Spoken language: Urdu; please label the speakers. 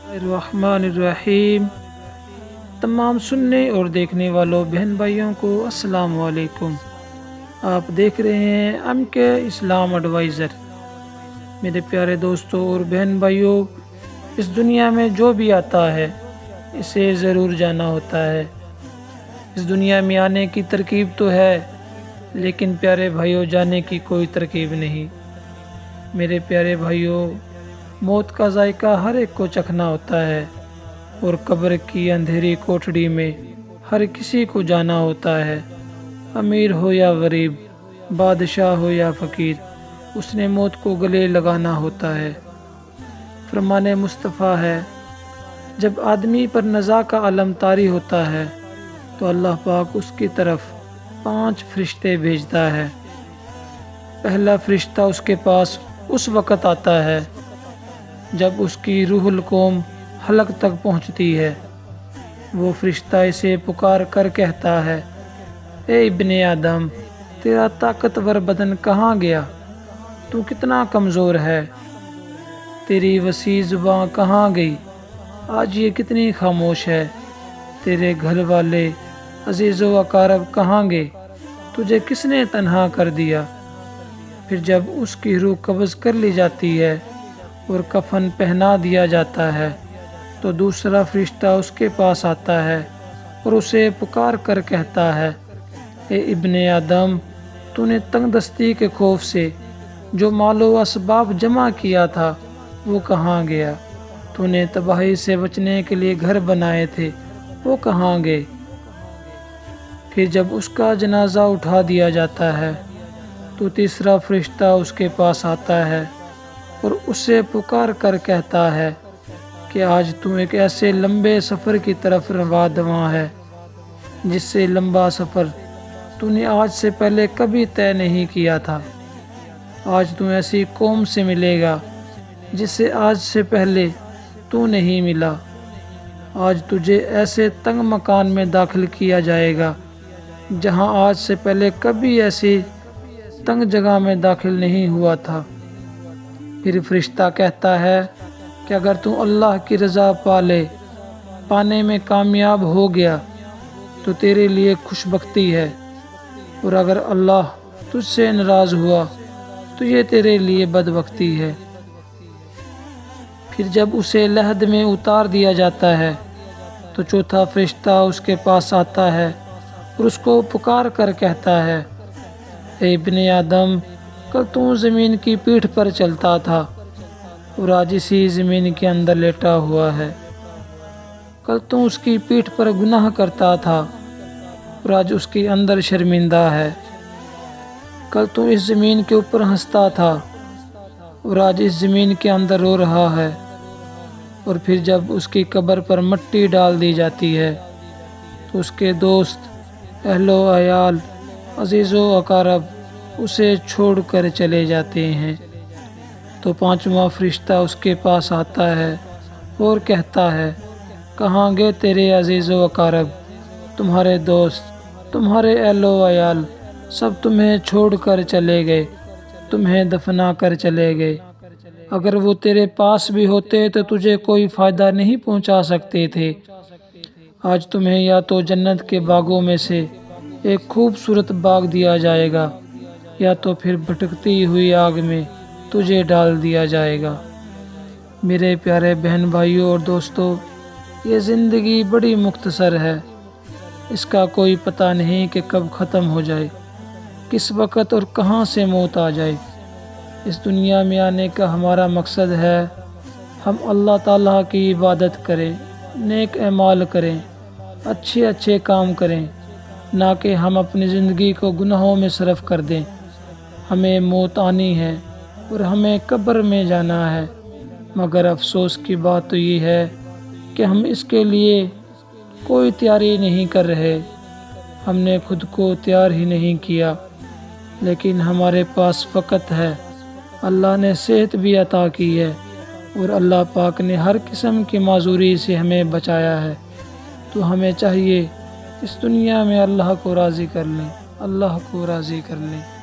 Speaker 1: الرحمن الرحیم۔ تمام سننے اور دیکھنے والوں بہن بھائیوں کو السلام علیکم۔ آپ دیکھ رہے ہیں ایم کے اسلام ایڈوائزر۔ میرے پیارے دوستوں اور بہن بھائیوں، اس دنیا میں جو بھی آتا ہے اسے ضرور جانا ہوتا ہے۔ اس دنیا میں آنے کی ترکیب تو ہے، لیکن پیارے بھائیوں جانے کی کوئی ترکیب نہیں۔ میرے پیارے بھائیوں، موت کا ذائقہ ہر ایک کو چکھنا ہوتا ہے، اور قبر کی اندھیری کوٹڑی میں ہر کسی کو جانا ہوتا ہے۔ امیر ہو یا غریب، بادشاہ ہو یا فقیر، اس نے موت کو گلے لگانا ہوتا ہے۔ فرمان مصطفیٰ ہے، جب آدمی پر نزا کا علم طاری ہوتا ہے تو اللہ پاک اس کی طرف 5 فرشتے بھیجتا ہے۔ پہلا فرشتہ اس کے پاس اس وقت آتا ہے جب اس کی روح القوم حلق تک پہنچتی ہے۔ وہ فرشتہ اسے پکار کر کہتا ہے، اے ابن آدم، تیرا طاقتور بدن کہاں گیا؟ تو کتنا کمزور ہے؟ تیری وسیع زبان کہاں گئی؟ آج یہ کتنی خاموش ہے؟ تیرے گھر والے، عزیز و اقارب کہاں گئے؟ تجھے کس نے تنہا کر دیا؟ پھر جب اس کی روح قبض کر لی جاتی ہے اور کفن پہنا دیا جاتا ہے تو دوسرا فرشتہ اس کے پاس آتا ہے اور اسے پکار کر کہتا ہے، اے ابن آدم، تو نے تنگ دستی کے خوف سے جو مال و اسباب جمع کیا تھا وہ کہاں گیا؟ تو نے تباہی سے بچنے کے لیے گھر بنائے تھے، وہ کہاں گئے؟ پھر جب اس کا جنازہ اٹھا دیا جاتا ہے تو تیسرا فرشتہ اس کے پاس آتا ہے اور اسے پکار کر کہتا ہے کہ آج تو ایک ایسے لمبے سفر کی طرف رواں ہے جس سے لمبا سفر تو نے آج سے پہلے کبھی طے نہیں کیا تھا۔ آج تو ایسی قوم سے ملے گا جس سے آج سے پہلے تو نہیں ملا۔ آج تجھے ایسے تنگ مکان میں داخل کیا جائے گا جہاں آج سے پہلے کبھی ایسی تنگ جگہ میں داخل نہیں ہوا تھا۔ پھر فرشتہ کہتا ہے کہ اگر تو اللہ کی رضا پانے میں کامیاب ہو گیا تو تیرے لیے خوش بختی ہے، اور اگر اللہ تجھ سے ناراض ہوا تو یہ تیرے لیے بدبختی ہے۔ پھر جب اسے لحد میں اتار دیا جاتا ہے تو چوتھا فرشتہ اس کے پاس آتا ہے اور اس کو پکار کر کہتا ہے، اے ابن آدم، کل تو زمین کی پیٹھ پر چلتا تھا اور آج اسی زمین کے اندر لیٹا ہوا ہے۔ کل تو اس کی پیٹھ پر گناہ کرتا تھا اور آج اس کے اندر شرمندہ ہے۔ کل تو اس زمین کے اوپر ہنستا تھا اور آج اس زمین کے اندر رو رہا ہے۔ اور پھر جب اس کی قبر پر مٹی ڈال دی جاتی ہے تو اس کے دوست، اہل و عیال، عزیز و اقارب اسے چھوڑ کر چلے جاتے ہیں۔ تو پانچواں فرشتہ اس کے پاس آتا ہے اور کہتا ہے، کہاں گئے تیرے عزیز و اقارب؟ تمہارے دوست، تمہارے اہل و عیال سب تمہیں چھوڑ کر چلے گئے، تمہیں دفنا کر چلے گئے۔ اگر وہ تیرے پاس بھی ہوتے تو تجھے کوئی فائدہ نہیں پہنچا سکتے تھے۔ آج تمہیں یا تو جنت کے باغوں میں سے ایک خوبصورت باغ دیا جائے گا، یا تو پھر بھٹکتی ہوئی آگ میں تجھے ڈال دیا جائے گا۔ میرے پیارے بہن بھائیوں اور دوستوں، یہ زندگی بڑی مختصر ہے، اس کا کوئی پتہ نہیں کہ کب ختم ہو جائے، کس وقت اور کہاں سے موت آ جائے۔ اس دنیا میں آنے کا ہمارا مقصد ہے ہم اللہ تعالیٰ کی عبادت کریں، نیک اعمال کریں، اچھے کام کریں، نہ کہ ہم اپنی زندگی کو گناہوں میں صرف کر دیں۔ ہمیں موت آنی ہے اور ہمیں قبر میں جانا ہے، مگر افسوس کی بات تو یہ ہے کہ ہم اس کے لیے کوئی تیاری نہیں کر رہے۔ ہم نے خود کو تیار ہی نہیں کیا، لیکن ہمارے پاس وقت ہے۔ اللہ نے صحت بھی عطا کی ہے اور اللہ پاک نے ہر قسم کی معذوری سے ہمیں بچایا ہے، تو ہمیں چاہیے اس دنیا میں اللہ کو راضی کر لیں۔ اللہ کو راضی کر لیں۔